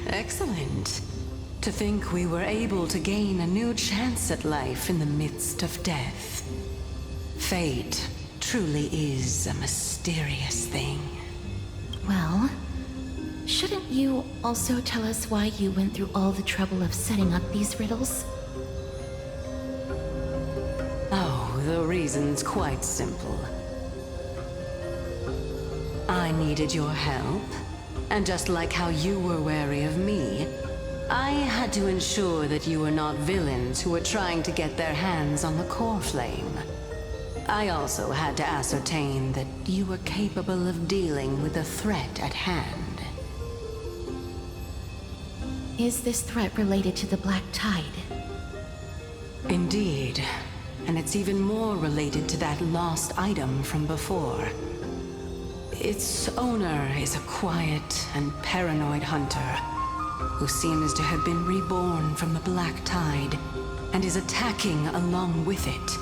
Excellent. To think we were able to gain a new chance at life in the midst of death. Fate truly is a mysterious thing. Well, shouldn't you also tell us why you went through all the trouble of setting up these riddles? Oh, the reason's quite simple. I needed your help, and just like how you were wary of me, I had to ensure that you were not villains who were trying to get their hands on the core flame. I also had to ascertain that you were capable of dealing with the threat at hand. Is this threat related to the Black Tide? Indeed. And it's even more related to that lost item from before. Its owner is a quiet and paranoid hunter who seems to have been reborn from the Black Tide and is attacking along with it.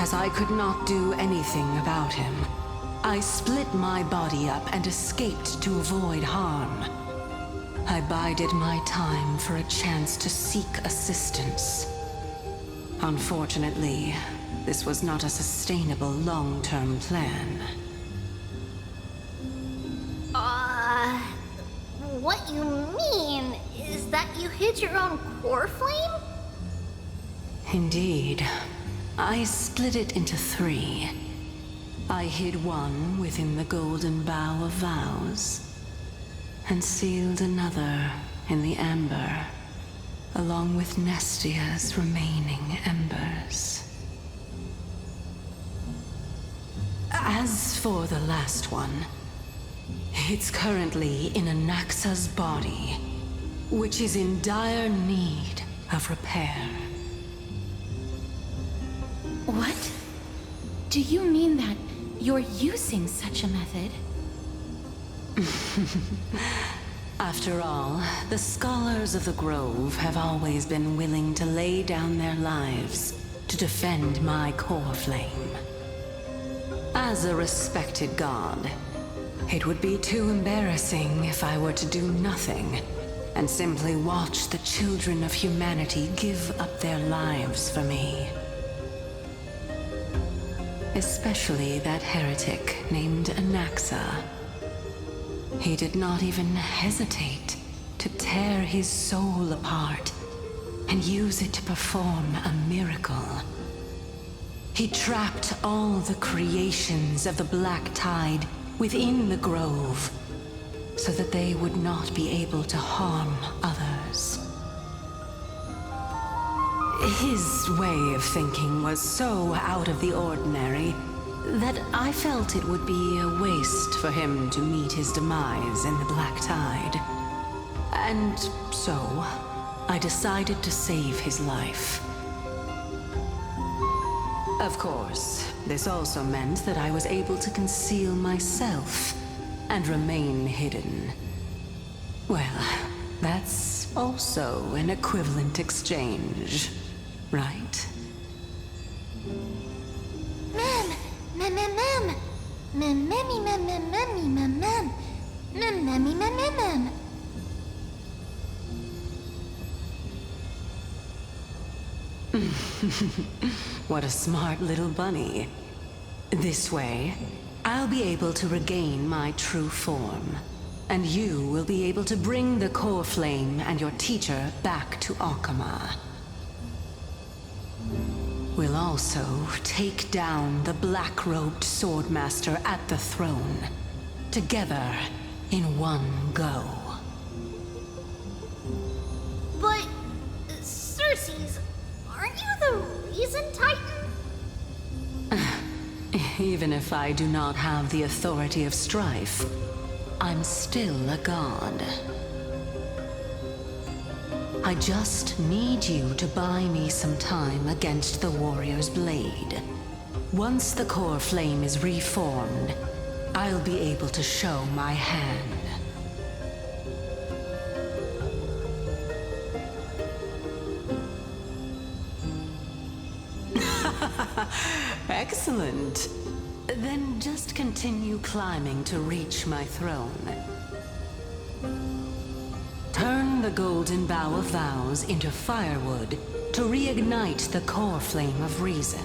As I could not do anything about him, I split my body up and escaped to avoid harm. I bided my time for a chance to seek assistance. Unfortunately, this was not a sustainable long-term plan. What you mean is that you hid your own core flame? Indeed. I split it into 3. I hid one within the Golden Bough of Vows, and sealed another in the amber, along with Nestia's remaining embers. As for the last one, it's currently in Anaxa's body, which is in dire need of repair. What? Do you mean that you're using such a method? After all, the scholars of the Grove have always been willing to lay down their lives to defend my core flame. As a respected god, it would be too embarrassing if I were to do nothing and simply watch the children of humanity give up their lives for me. Especially that heretic named Anaxa. He did not even hesitate to tear his soul apart and use it to perform a miracle. He trapped all the creations of the Black Tide within the Grove, so that they would not be able to harm others. His way of thinking was so out of the ordinary that I felt it would be a waste for him to meet his demise in the Black Tide. And so, I decided to save his life. Of course, this also meant that I was able to conceal myself and remain hidden. Well, that's also an equivalent exchange, right? What a smart little bunny. This way, I'll be able to regain my true form, and you will be able to bring the core flame and your teacher back to Akama. We'll also take down the black-robed swordmaster at the throne, together in one go. But, Circes, aren't you the reason Titan? Even if I do not have the authority of strife, I'm still a god. I just need you to buy me some time against the warrior's blade. Once the core flame is reformed, I'll be able to show my hand. Excellent. Then just continue climbing to reach my throne. Turn the golden bough of vows into firewood to reignite the core flame of reason.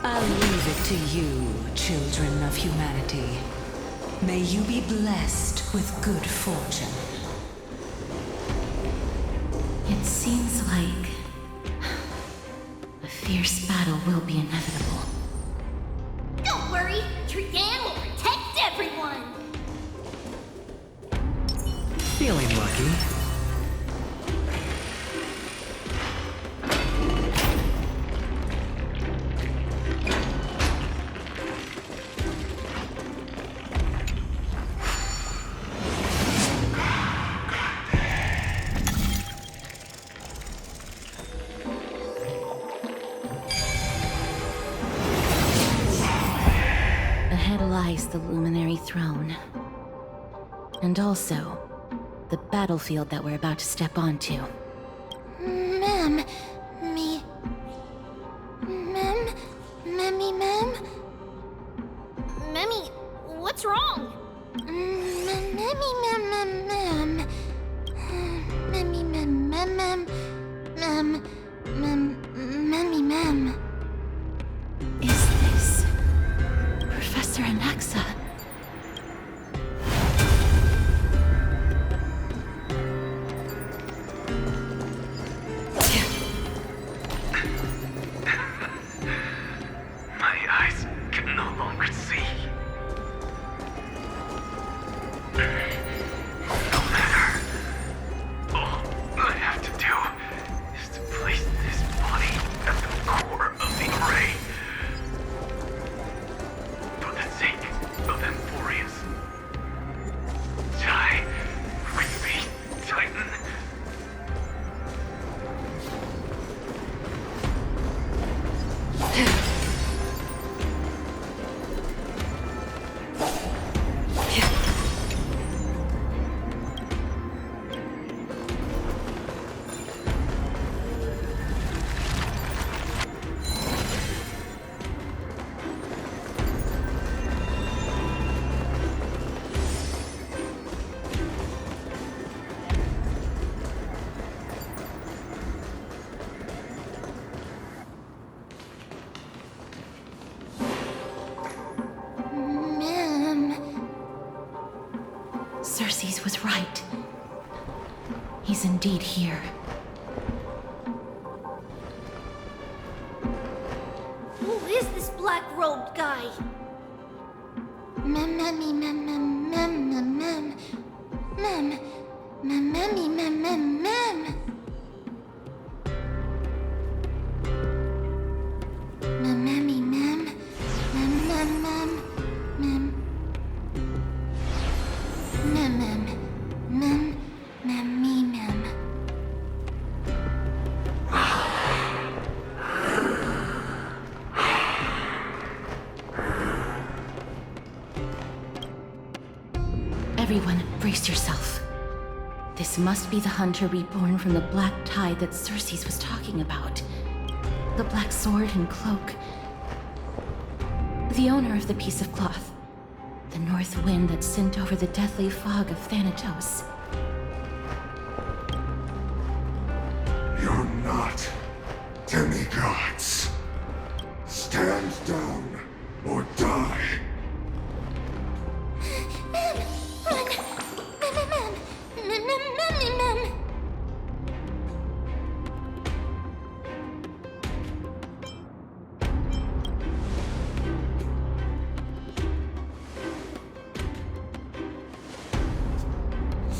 I'll leave it to you, children of humanity. May you be blessed with good fortune. It seems like a fierce battle will be inevitable. Don't worry, Trigan will protect everyone! Feeling lucky. Ahead lies the Luminary Throne. And also, the battlefield that we're about to step onto. Ma'am, Memmy, what's wrong? Is this Professor Anaxa? My eyes can no longer see. No matter. All I have to do is to place this body at the core of the array. For the sake of Amphoreus. Die with me, Titan. Circes was right. He's indeed here. Who is this black-robed guy? Everyone, brace yourself. This must be the hunter reborn from the black tide that Circes was talking about. The black sword and cloak. The owner of the piece of cloth. The north wind that sent over the deathly fog of Thanatos. not demigods. Stand down or die.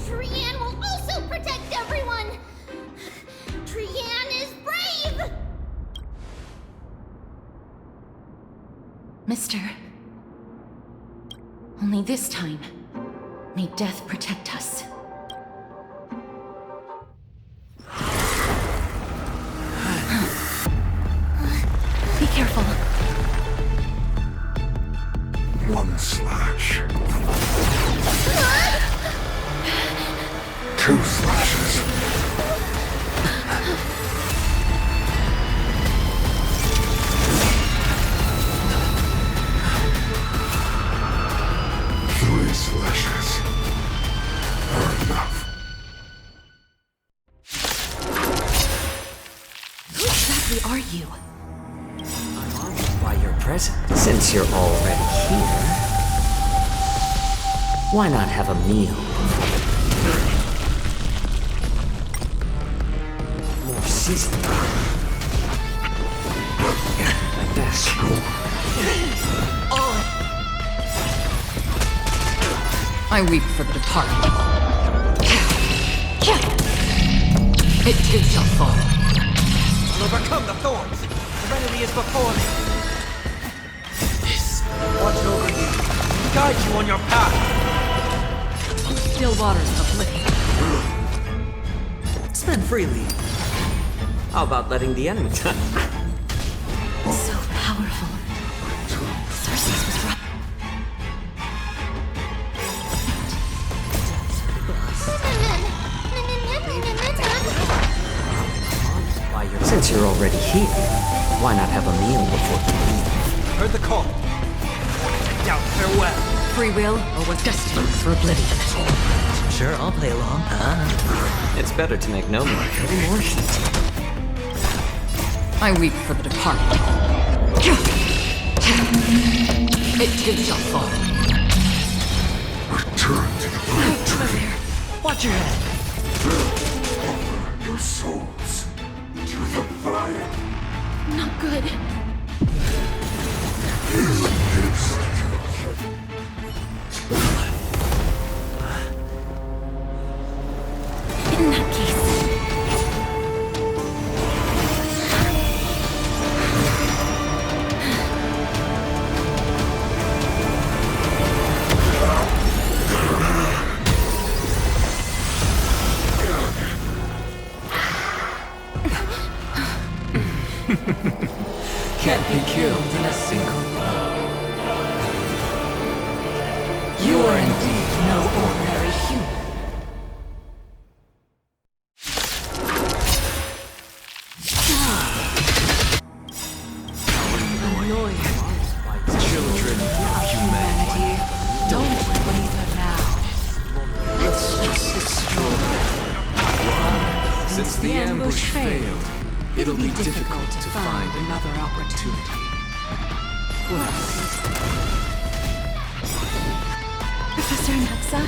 Trian will also protect everyone! Trian is brave! Mister. Only this time, may death protect us. Be careful. One slash. Two slashes. Three slashes are enough. Who exactly are you? I'm honored by your presence. Since you're already here, why not have a meal? More seasoning. Like that. I weep for the departed. It too shall fall. I'll overcome the thorns. Serenity is before me. Watch over you. Guide you on your path. Still waters of living. Spend freely. How about letting the enemy touch? So powerful. Cersei's was right. Since you're already here, why not have a meal before you leave? Heard the call. I doubt farewell. Free will or was destined for oblivion. Sure, I'll play along. It's better to make no more. I weep for the departed. It too shall fall. Return to the great tree. Watch your head. Offer your souls to the fire. Not good. In that case. Can't be killed in a single blow. You are indeed no ordinary human. Children of humanity. Don't waver now. Let's just destroy them. Since the ambush failed, it'll be difficult to find another opportunity. Professor Naxa?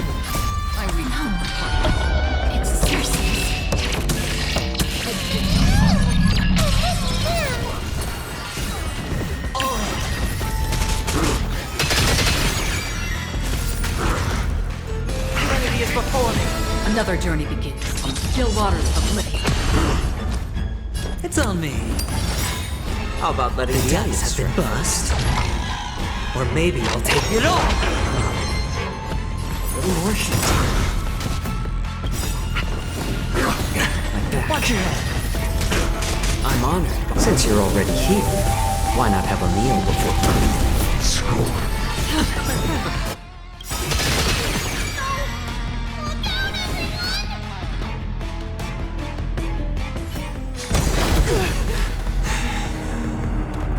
I weep. It's Cersei's. Serenity is before me. Another journey begins on still waters of oblivion. It's on me. How about letting the enemy have been bust? Or maybe I'll take it all. A little more shit. Like that. Watch your head. I'm honored. Since you're already here, why not have a meal before you leave? Score.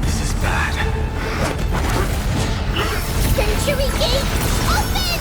This is bad. Century Gate, open!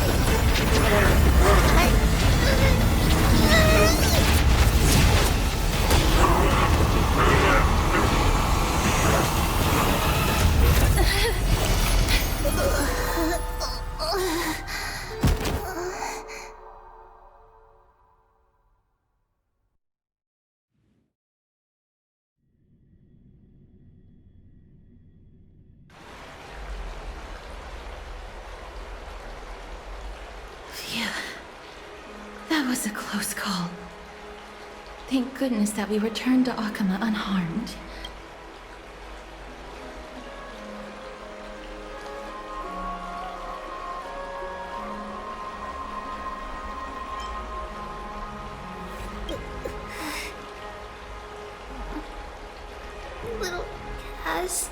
was a close call. Thank goodness that we returned to Akama unharmed. Little Cass,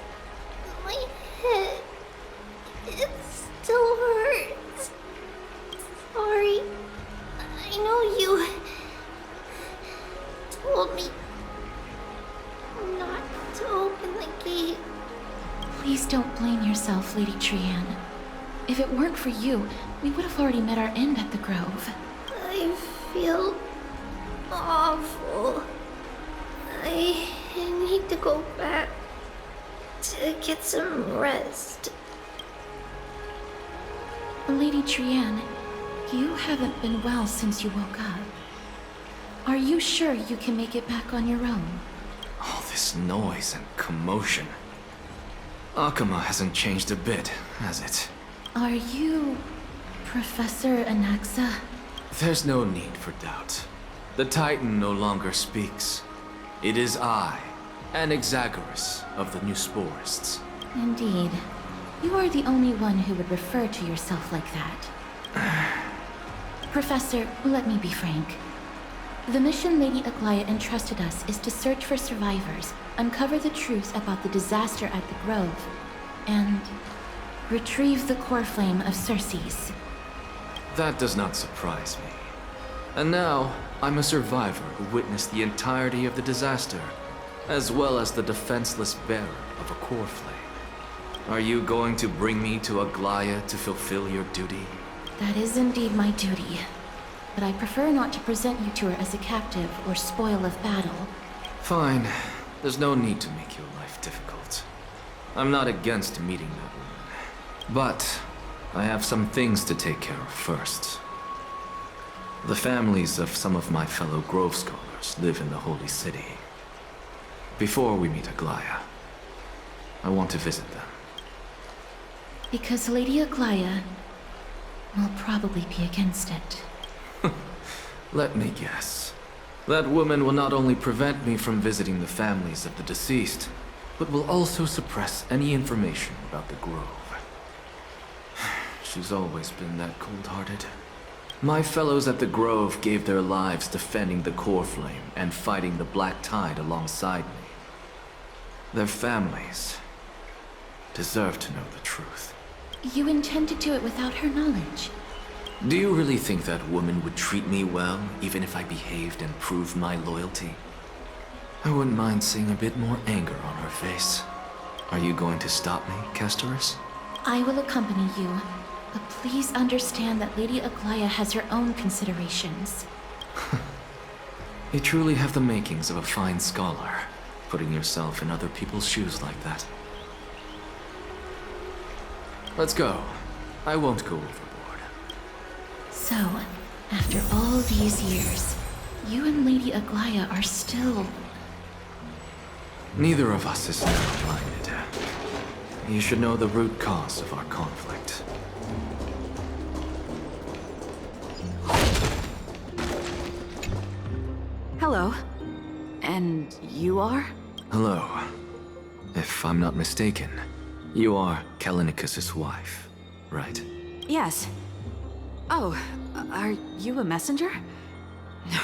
my head, it still hurts. Sorry. I know you told me not to open the gate. Please don't blame yourself, Lady Trianne. If it weren't for you, we would have already met our end at the Grove. I feel awful. I need to go back to get some rest. Lady Trianne, you haven't been well since you woke up. Are you sure you can make it back on your own? All this noise and commotion. Akama hasn't changed a bit, has it? Are you Professor Anaxa? There's no need for doubt. The Titan no longer speaks. It is I, Anaxagoras of the New Sporists. Indeed. You are the only one who would refer to yourself like that. Professor, let me be frank. The mission Lady Aglaya entrusted us is to search for survivors, uncover the truth about the disaster at the Grove, and retrieve the core flame of Circes. That does not surprise me. And now, I'm a survivor who witnessed the entirety of the disaster, as well as the defenseless bearer of a core flame. Are you going to bring me to Aglaya to fulfill your duty? That is indeed my duty. But I prefer not to present you to her as a captive or spoil of battle. Fine. There's no need to make your life difficult. I'm not against meeting that woman. But I have some things to take care of first. The families of some of my fellow Grove Scholars live in the Holy City. Before we meet Aglaya, I want to visit them. Because Lady Aglaya will probably be against it. Let me guess. That woman will not only prevent me from visiting the families of the deceased, but will also suppress any information about the Grove. She's always been that cold-hearted. My fellows at the Grove gave their lives defending the core flame and fighting the Black Tide alongside me. Their families deserve to know the truth. You intend to do it without her knowledge? Do you really think that woman would treat me well, even if I behaved and proved my loyalty? I wouldn't mind seeing a bit more anger on her face. Are you going to stop me, Castorus? I will accompany you, but please understand that Lady Aglaya has her own considerations. You truly have the makings of a fine scholar, putting yourself in other people's shoes like that. Let's go. I won't go overboard. So, after all these years, you and Lady Aglaya are still... Neither of us is narrow-minded. You should know the root cause of our conflict. Hello. And you are? Hello. If I'm not mistaken, you are Callinicus's wife, right? Yes. Oh, are you a messenger?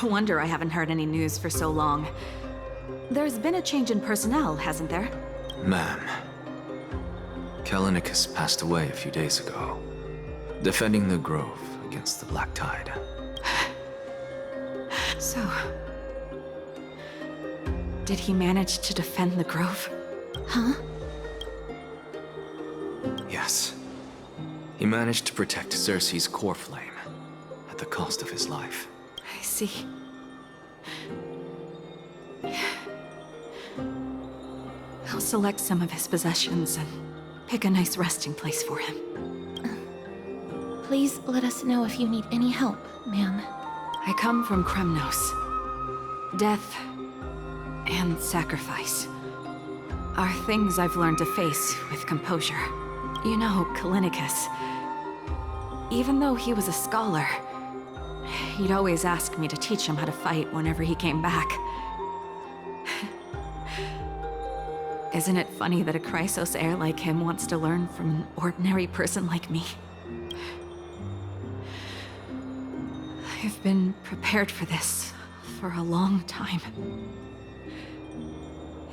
No wonder I haven't heard any news for so long. There's been a change in personnel, hasn't there? Ma'am, Callinicus passed away a few days ago, defending the Grove against the Black Tide. So... did he manage to defend the Grove? Huh? Yes. He managed to protect Circe's core flame, at the cost of his life. I see. I'll select some of his possessions and pick a nice resting place for him. Please let us know if you need any help, ma'am. I come from Kremnos. Death and sacrifice are things I've learned to face with composure. You know, Callinicus, even though he was a scholar, He'd always ask me to teach him how to fight whenever he came back. Isn't it funny that a Chrysos heir like him wants to learn from an ordinary person like me? I've been prepared for this for a long time.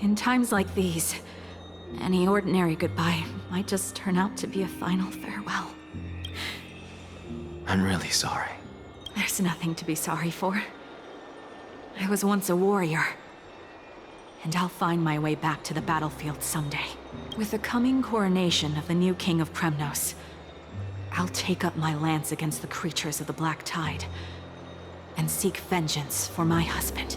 In times like these, any ordinary goodbye might just turn out to be a final farewell. I'm really sorry. There's nothing to be sorry for. I was once a warrior, and I'll find my way back to the battlefield someday. With the coming coronation of the new king of Kremnos, I'll take up my lance against the creatures of the Black Tide and seek vengeance for my husband.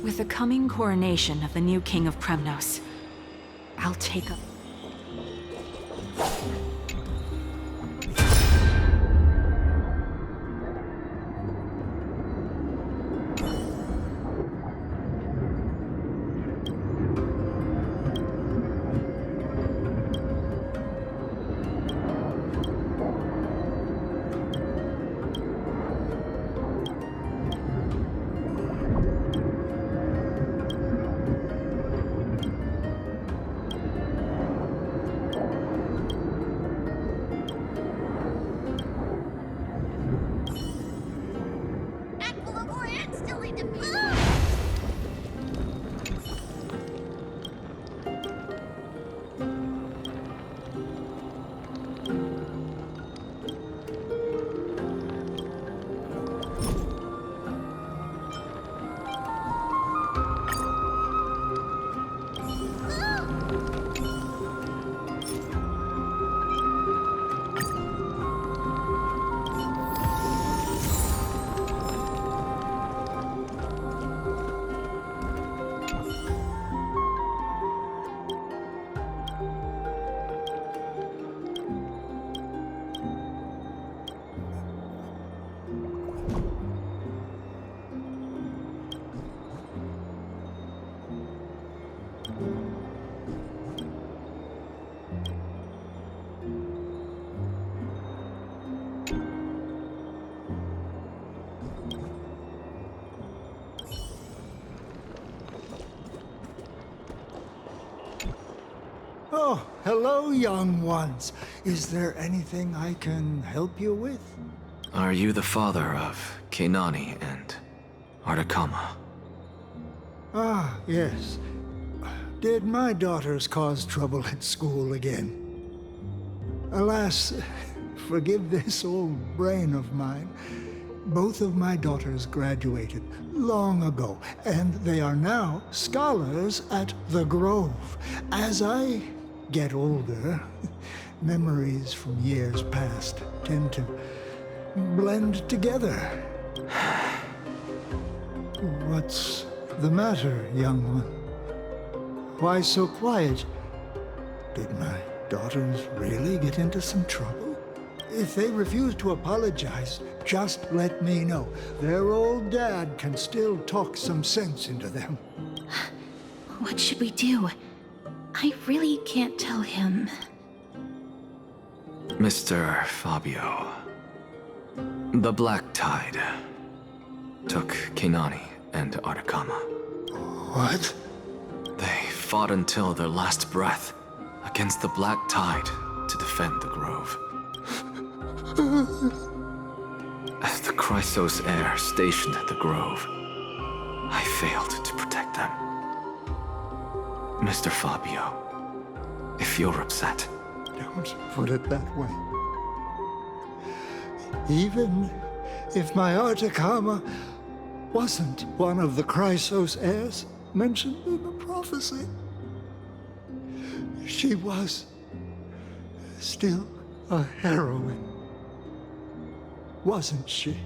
With the coming coronation of the new king of Kremnos, I'll take up... Oh, hello, young ones. Is there anything I can help you with? Are you the father of Keinani and Artakama? Ah, yes. Did my daughters cause trouble at school again? Alas, forgive this old brain of mine. Both of my daughters graduated long ago, and they are now scholars at the Grove. As I get older, memories from years past tend to blend together. What's the matter, young one? Why so quiet? Did my daughters really get into some trouble? If they refuse to apologize, just let me know. Their old dad can still talk some sense into them. What should we do? I really can't tell him. Mr. Fabio, the Black Tide took Keinani and Artakama. What? They fought until their last breath against the Black Tide to defend the Grove. As the Chrysos heir stationed at the Grove, I failed to protect them. Mr. Fabio, if you're upset... Don't put it that way. Even if my Artakama wasn't one of the Chrysos heirs mentioned in the prophecy, she was still a heroine, wasn't she?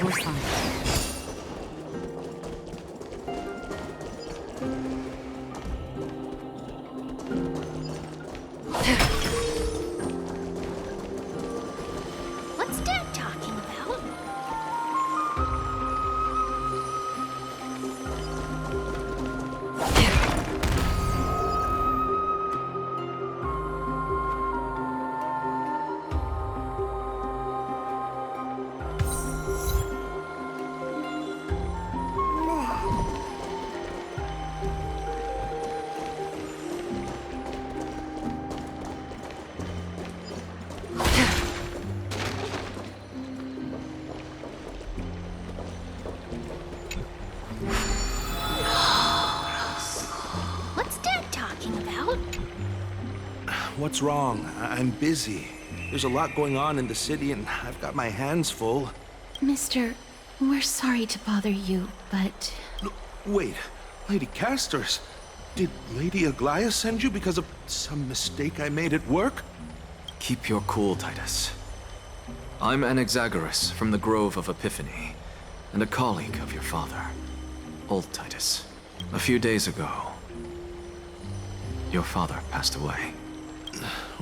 almost fine. What's Dad talking about? What's Dad talking about? What's wrong? I'm busy. There's a lot going on in the city, and I've got my hands full. Mister, we're sorry to bother you, but Wait, Lady Castors, did Lady Aglaia send you because of some mistake I made at work? Keep your cool, Titus. I'm Anaxagoras from the Grove of Epiphany, and a colleague of your father, Old Titus. A few days ago, your father passed away.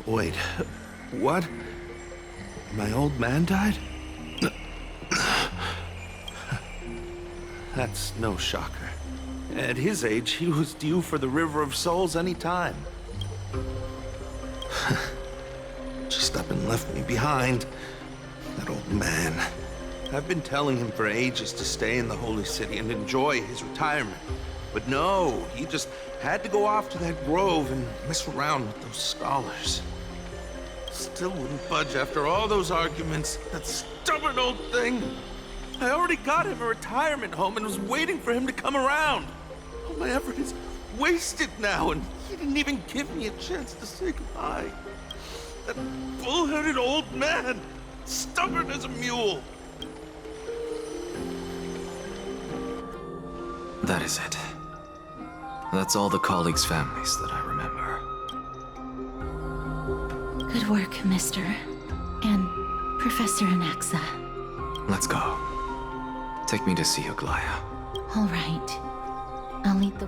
Wait, what? My old man died? That's no shocker. At his age, he was due for the River of Souls any time. Just up and left me behind. That old man. I've been telling him for ages to stay in the Holy City and enjoy his retirement. But no, he just had to go off to that grove and mess around with those scholars. Still wouldn't budge after all those arguments. That stubborn old thing. I already got him a retirement home and was waiting for him to come around. All my effort is wasted now, and he didn't even give me a chance to say goodbye. That bull-headed old man, stubborn as a mule. That is it. That's all the colleagues' families that I remember. good work, Mister. And Professor Anaxa. Let's go. Take me to see Aglaia. All right. I'll lead the...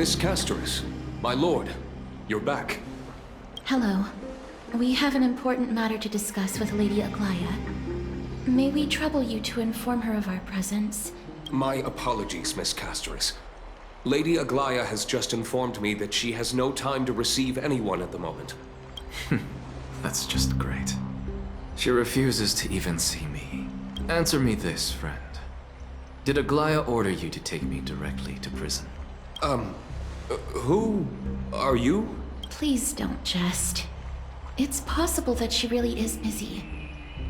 Miss Casterus, my lord, you're back. Hello. We have an important matter to discuss with Lady Aglaya. May we trouble you to inform her of our presence? My apologies, Miss Casterus. Lady Aglaya has just informed me that she has no time to receive anyone at the moment. That's just great. She refuses to even see me. Answer me this, friend. Did Aglaya order you to take me directly to prison? Who are you? Please don't jest. It's possible that she really is busy.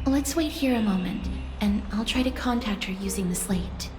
Let's wait here a moment, and I'll try to contact her using the slate.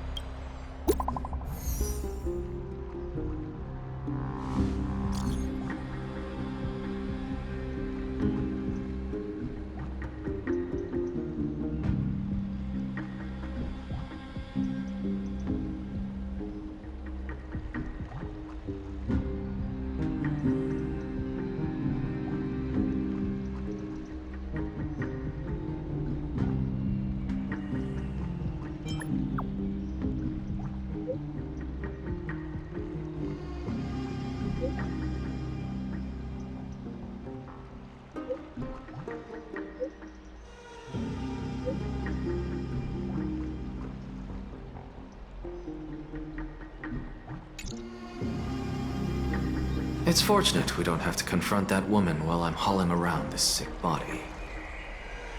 It's fortunate we don't have to confront that woman while I'm hauling around this sick body.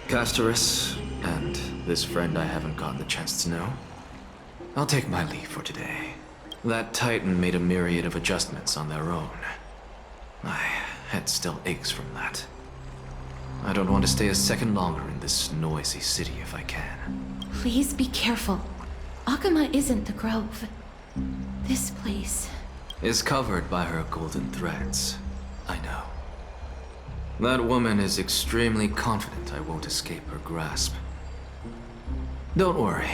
Casterus, and this friend I haven't gotten the chance to know, I'll take my leave for today. That Titan made a myriad of adjustments on their own. My head still aches from that. I don't want to stay a second longer in this noisy city if I can. Please be careful. Akama isn't the Grove. This place is covered by her golden threads. I know. That woman is extremely confident I won't escape her grasp. Don't worry.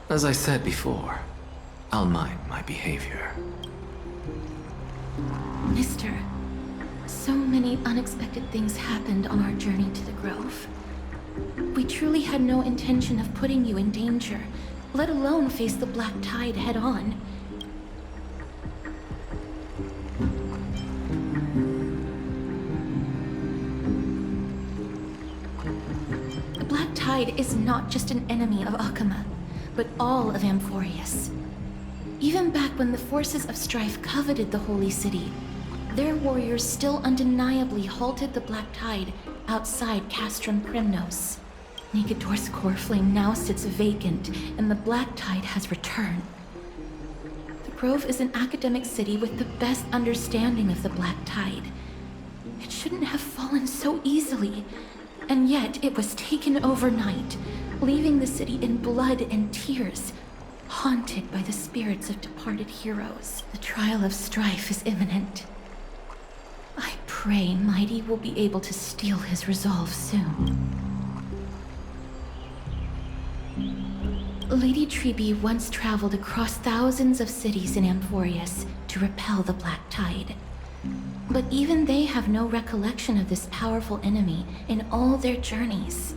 As I said before, I'll mind my behavior. Mister, so many unexpected things happened on our journey to the Grove. We truly had no intention of putting you in danger, let alone face the Black Tide head-on. The Black Tide is not just an enemy of Akama, but all of Amphoreus. Even back when the forces of strife coveted the Holy City, their warriors still undeniably halted the Black Tide outside Castrum Primnos. Nigador's core flame now sits vacant, and the Black Tide has returned. The Grove is an academic city with the best understanding of the Black Tide. It shouldn't have fallen so easily, and yet it was taken overnight, leaving the city in blood and tears, haunted by the spirits of departed heroes. The trial of strife is imminent. I pray Mighty will be able to steel his resolve soon. Lady Trebe once traveled across thousands of cities in Amphoreus to repel the Black Tide. But even they have no recollection of this powerful enemy in all their journeys.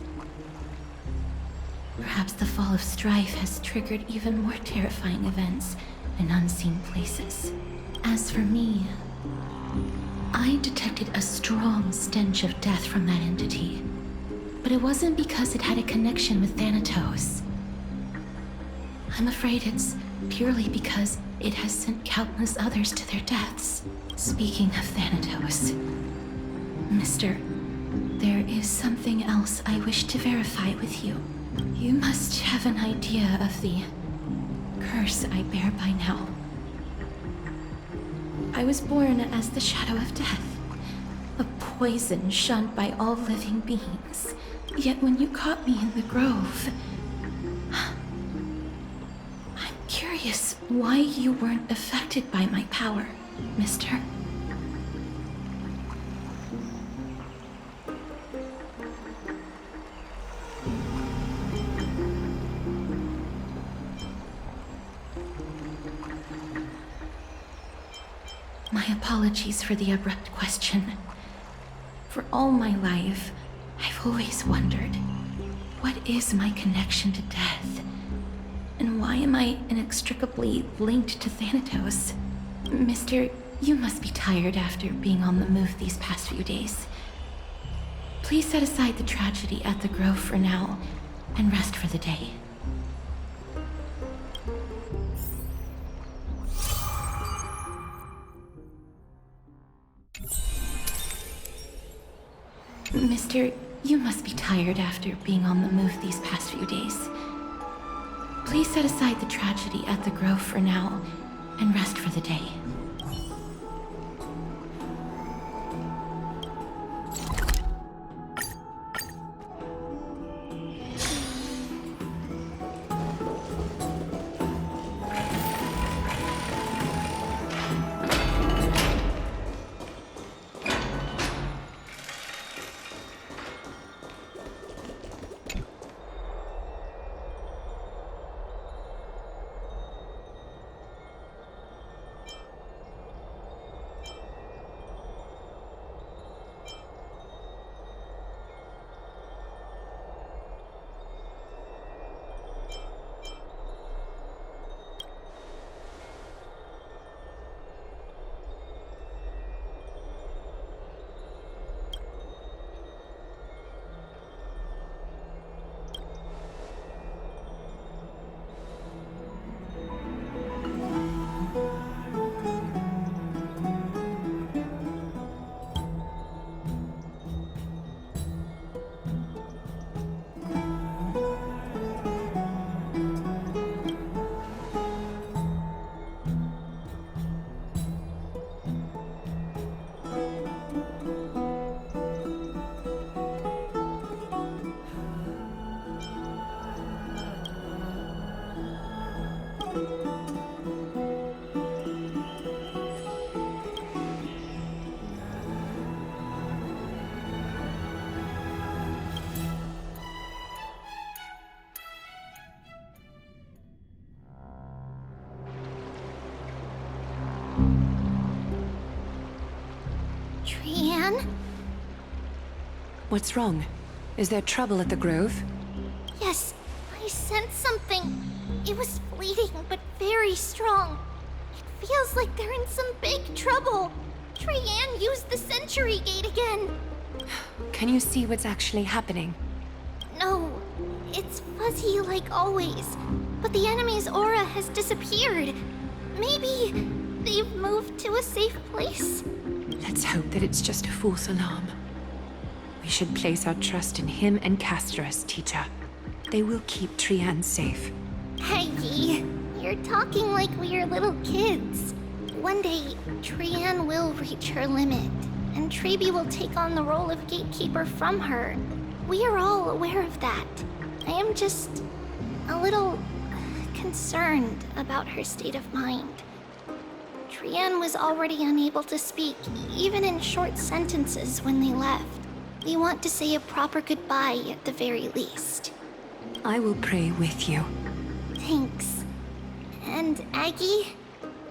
Perhaps the fall of strife has triggered even more terrifying events in unseen places. As for me, I detected a strong stench of death from that entity. But it wasn't because it had a connection with Thanatos. I'm afraid it's purely because it has sent countless others to their deaths. Speaking of Thanatos, Mister, there is something else I wish to verify with you. You must have an idea of the curse I bear by now. I was born as the shadow of death, a poison shunned by all living beings. Yet when you caught me in the Grove, I'm curious why you weren't affected by my power, Mister. My apologies for the abrupt question. For all my life, I've always wondered, what is my connection to death? And why am I inextricably linked to Thanatos? Mister, you must be tired after being on the move these past few days. Please set aside the tragedy at the Grove for now, and rest for the day. Mister, you must be tired after being on the move these past few days. Please set aside the tragedy at the Grove for now, and rest for the day. Trian? What's wrong? Is there trouble at the Grove? Yes, I sensed something. It was fleeting, but very strong. It feels like they're in some big trouble. Trian used the Century Gate again. Can you see what's actually happening? No, it's fuzzy like always. But the enemy's aura has disappeared. Maybe they've moved to a safe place? Let's hope that it's just a false alarm. We should place our trust in him and Castorus, teacher. They will keep Trian safe. Peggy, you're talking like we're little kids. One day, Trian will reach her limit, and Trebi will take on the role of gatekeeper from her. We are all aware of that. I am just a little concerned about her state of mind. Trian was already unable to speak, even in short sentences when they left. We want to say a proper goodbye at the very least. I will pray with you. Thanks. And Aggie,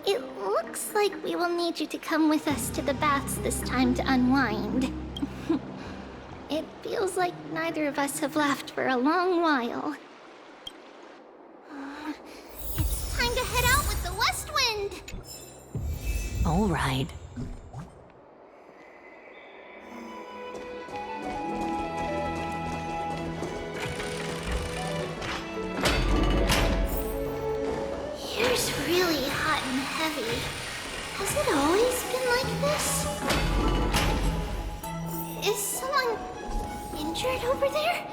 it looks like we will need you to come with us to the baths this time to unwind. It feels like neither of us have laughed for a long while. It's time to head out with the West Wind! All right. Here's really hot and heavy. Has it always been like this? Is someone injured over there?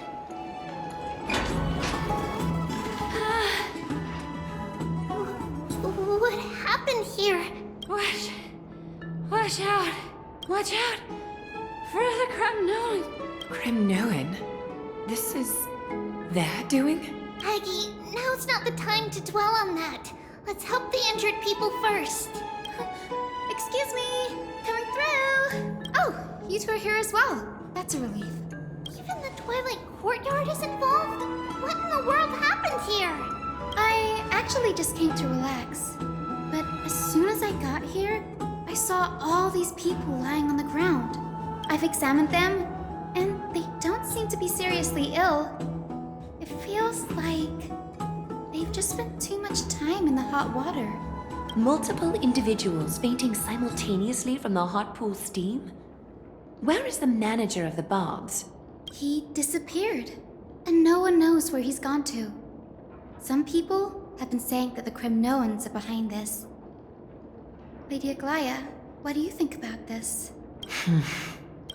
What happened here? Watch out! Watch out! For the Kremnoan! Kremnoan? This is their doing? Aggie, now's not the time to dwell on that. Let's help the injured people first. Excuse me! Coming through! Oh, you two are here as well. That's a relief. Even the Twilight Courtyard is involved? What in the world happened here? I actually just came to relax. But as soon as I got here, I saw all these people lying on the ground. I've examined them, and they don't seem to be seriously ill. It feels like they've just spent too much time in the hot water. Multiple individuals fainting simultaneously from the hot pool steam? Where is the manager of the Bobs? He disappeared, and no one knows where he's gone to. Some people have been saying that the Kremnoans are behind this. Lady Aglaya, what do you think about this?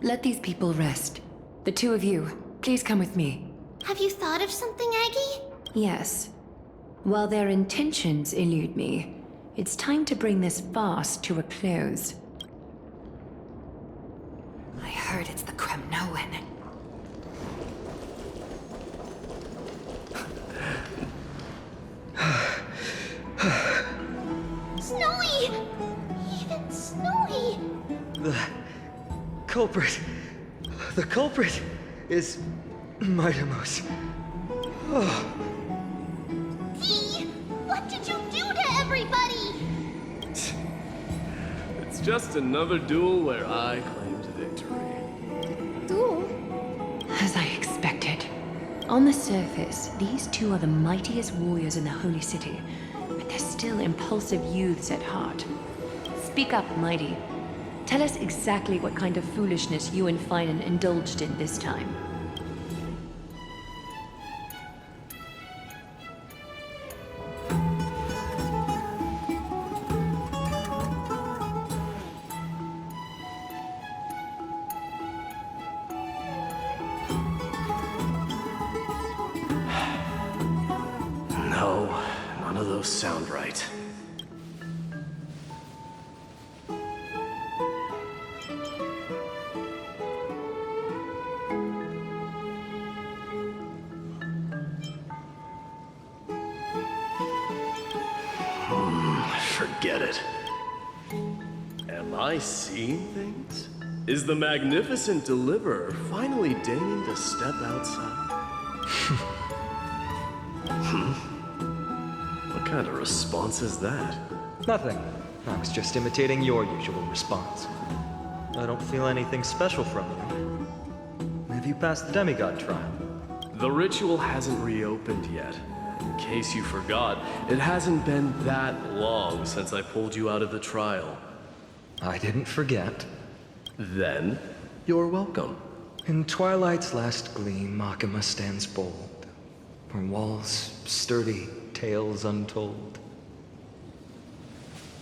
Let these people rest. The two of you, please come with me. Have you thought of something, Aggie? Yes. While their intentions elude me, it's time to bring this farce to a close. I heard it's the Kremnoan. Snowy! Even Snowy! The culprit is Mightimos. Oh. Dee! What did you do to everybody? It's just another duel where I claimed victory. Duel? As I expected. On the surface, these two are the mightiest warriors in the Holy City, but they're still impulsive youths at heart. Speak up, Mighty. Tell us exactly what kind of foolishness you and Finan indulged in this time. No, none of those sound right. Forget it. Am I seeing things? Is the magnificent deliverer finally deigning to step outside? What kind of response is that? Nothing. I was just imitating your usual response. I don't feel anything special from you. Have you passed the demigod trial? The ritual hasn't reopened yet. In case you forgot, it hasn't been that long since I pulled you out of the trial. I didn't forget. Then, you're welcome. In twilight's last gleam, Makima stands bold. Her walls sturdy, tales untold.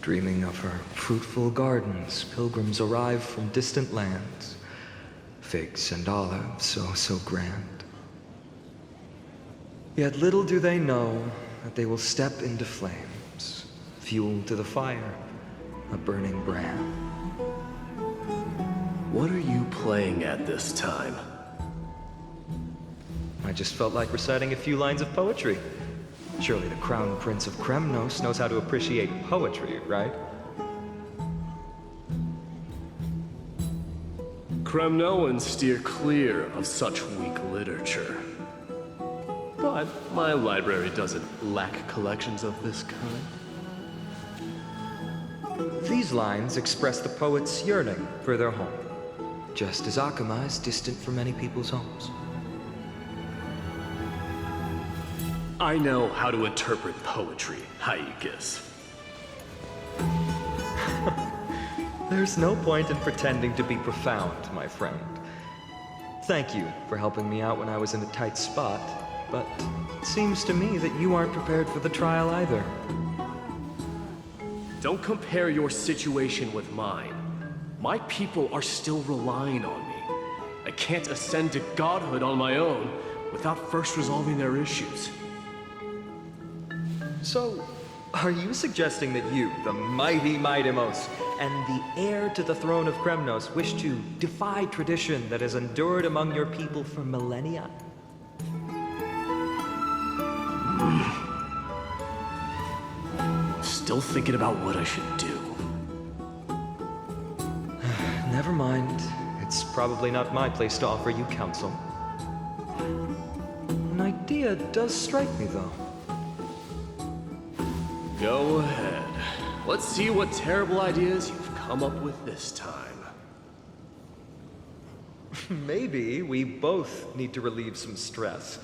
Dreaming of her fruitful gardens, pilgrims arrive from distant lands. Figs and olives, so grand. Yet little do they know that they will step into flames, fuel to the fire, a burning brand. What are you playing at this time? I just felt like reciting a few lines of poetry. Surely the Crown Prince of Kremnos knows how to appreciate poetry, right? Kremnoans steer clear of such weak literature. But my library doesn't lack collections of this kind. These lines express the poet's yearning for their home, just as Akama is distant from many people's homes. I know how to interpret poetry, Hyugas. There's no point in pretending to be profound, my friend. Thank you for helping me out when I was in a tight spot, but it seems to me that you aren't prepared for the trial either. Don't compare your situation with mine. My people are still relying on me. I can't ascend to godhood on my own without first resolving their issues. So, are you suggesting that you, the mighty Mightimos, and the heir to the throne of Kremnos, wish to defy tradition that has endured among your people for millennia? Still thinking about what I should do. Never mind. It's probably not my place to offer you counsel. An idea does strike me, though. Go ahead. Let's see what terrible ideas you've come up with this time. Maybe we both need to relieve some stress.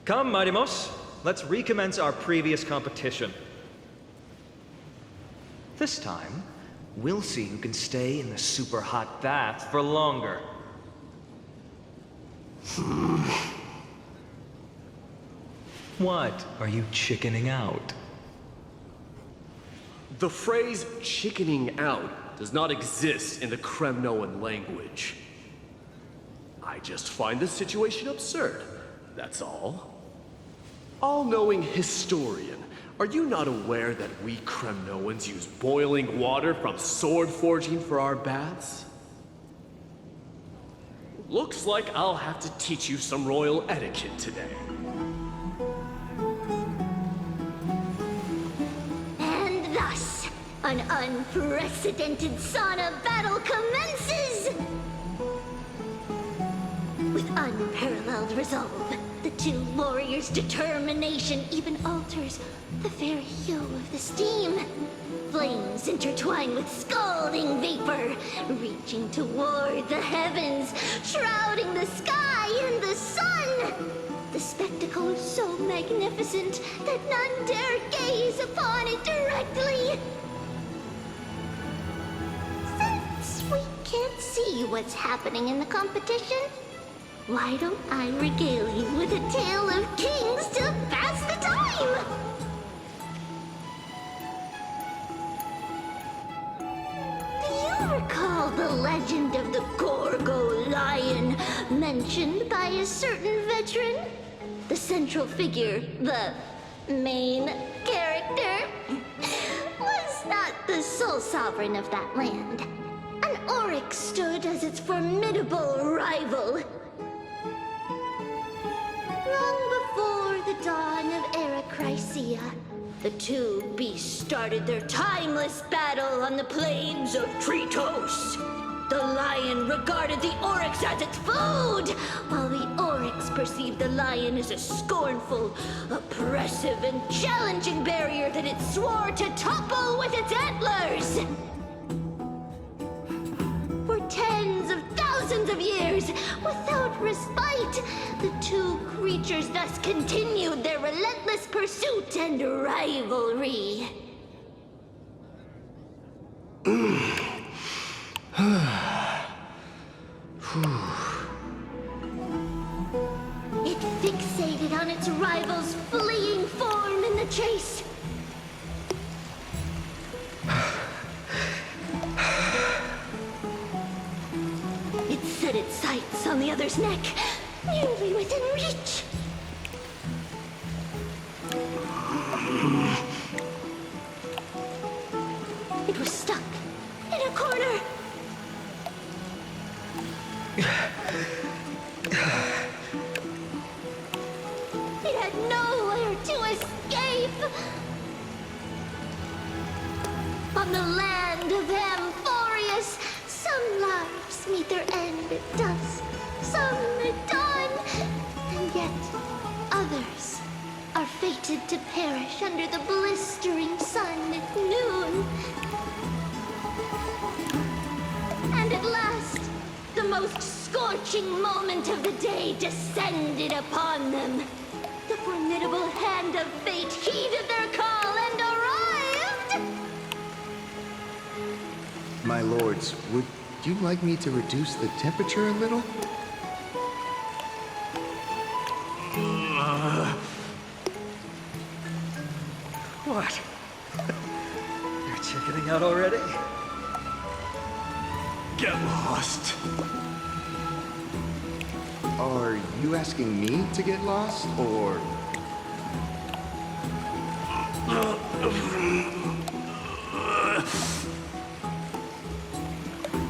Come, Mightimos, let's recommence our previous competition. This time, we'll see who can stay in the super hot bath for longer. What? Are you chickening out? The phrase chickening out does not exist in the Kremnoan language. I just find this situation absurd, that's all. All-knowing historian, are you not aware that we Kremnoans use boiling water from sword forging for our baths? Looks like I'll have to teach you some royal etiquette today. And thus, an unprecedented sauna battle commences! With unparalleled resolve, the two warriors' determination even alters the very hue of the steam. Flames intertwine with scalding vapor, reaching toward the heavens, shrouding the sky and the sun. The spectacle is so magnificent that none dare gaze upon it directly. Since we can't see what's happening in the competition, why don't I regale you with a tale of kings to pass the time? Do you recall the legend of the Gorgo lion mentioned by a certain veteran? The central figure, the main character, was not the sole sovereign of that land. An oryx stood as its formidable rival. Long before the dawn of Era Chrysia, the two beasts started their timeless battle on the plains of Tritos. The lion regarded the oryx as its food, while the oryx perceived the lion as a scornful, oppressive, and challenging barrier that it swore to topple with its antlers. For tens of thousands of years, without respite, the two creatures thus continued their relentless pursuit and rivalry. It fixated on its rival's fleeing form in the chase. It set its sights on the other's neck, nearly within reach. It was stuck in a corner. It had nowhere to escape. On the land of Amphoreus, some lives meet their end at dusk, some at dawn, and yet others are fated to perish under the blistering sun at noon. And at last, the most scorching moment of the day descended upon them. The formidable hand of fate heeded their call and arrived! My lords, would you like me to reduce the temperature a little? What? You're chickening out already? Get lost. Are you asking me to get lost, or...?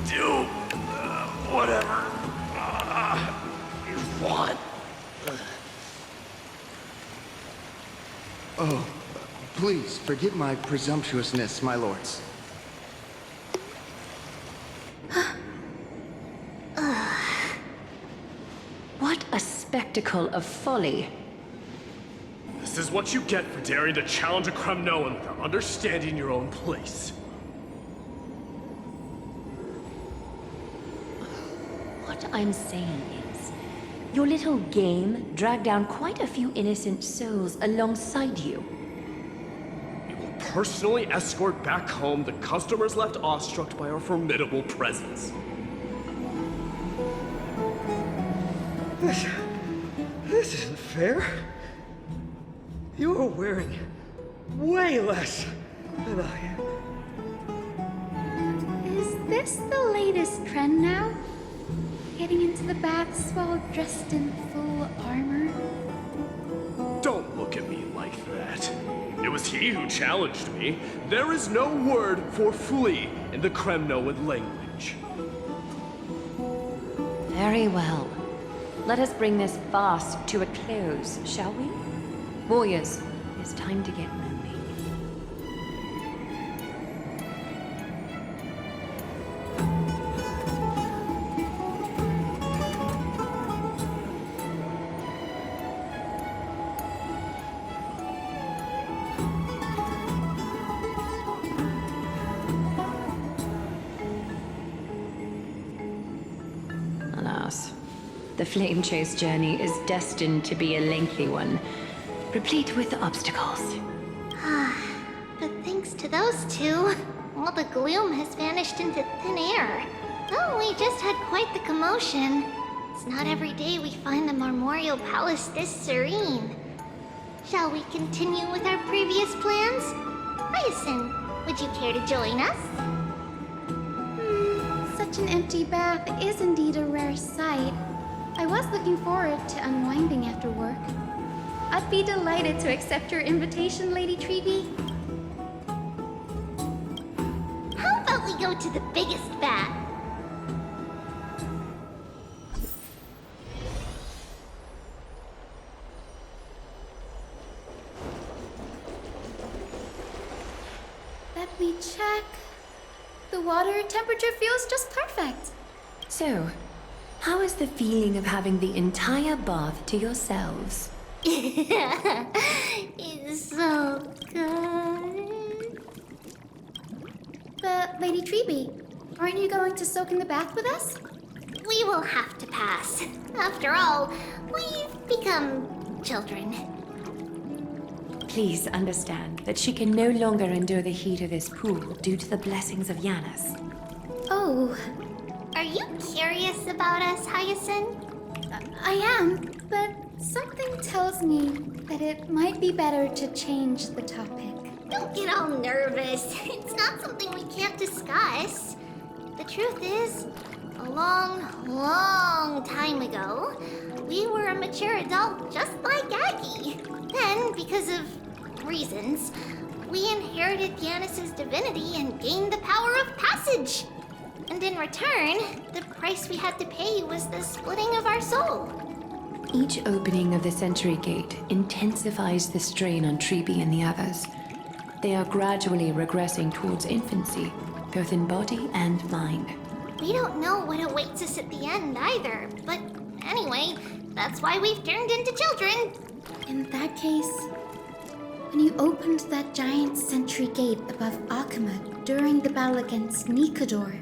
Do whatever you want. Oh, please forgive my presumptuousness, my lords. What a spectacle of folly. This is what you get for daring to challenge a Kremnoan without understanding your own place. What I'm saying is, your little game dragged down quite a few innocent souls alongside you. We will personally escort back home the customers left awestruck by our formidable presence. This isn't fair. You are wearing way less than I am. Is this the latest trend now? Getting into the baths while dressed in full armor? Don't look at me like that. It was he who challenged me. There is no word for flee in the Kremnoan language. Very well. Let us bring this farce to a close, shall we? Warriors, it's time to get moving. Alas, the Flame Chase journey is destined to be a lengthy one, replete with obstacles. But thanks to those two, all the gloom has vanished into thin air. Oh, we just had quite the commotion. It's not every day we find the Marmorial Palace this serene. Shall we continue with our previous plans? Hyacinth, would you care to join us? Such an empty bath is indeed a rare sight. I was looking forward to unwinding after work. I'd be delighted to accept your invitation, Lady Treeby. How about we go to the biggest bath? Let me check. The water temperature feels just perfect. So, how is the feeling of having the entire bath to yourselves? It's so good. But, Lady Treeby, aren't you going to soak in the bath with us? We will have to pass. After all, we've become children. Please understand that she can no longer endure the heat of this pool due to the blessings of Yanis. Oh. Are you curious about us, Hyacinth? I am, but something tells me that it might be better to change the topic. Don't get all nervous. It's not something we can't discuss. The truth is, a long, long time ago, we were a mature adult just like Aggie. Then, because of reasons, we inherited Yanis's divinity and gained the power of passage. And in return, the price we had to pay was the splitting of our soul. Each opening of the Century Gate intensifies the strain on Treeby and the others. They are gradually regressing towards infancy, both in body and mind. We don't know what awaits us at the end either, but anyway, that's why we've turned into children. In that case, when you opened that giant sentry gate above Akama during the battle against Nikador,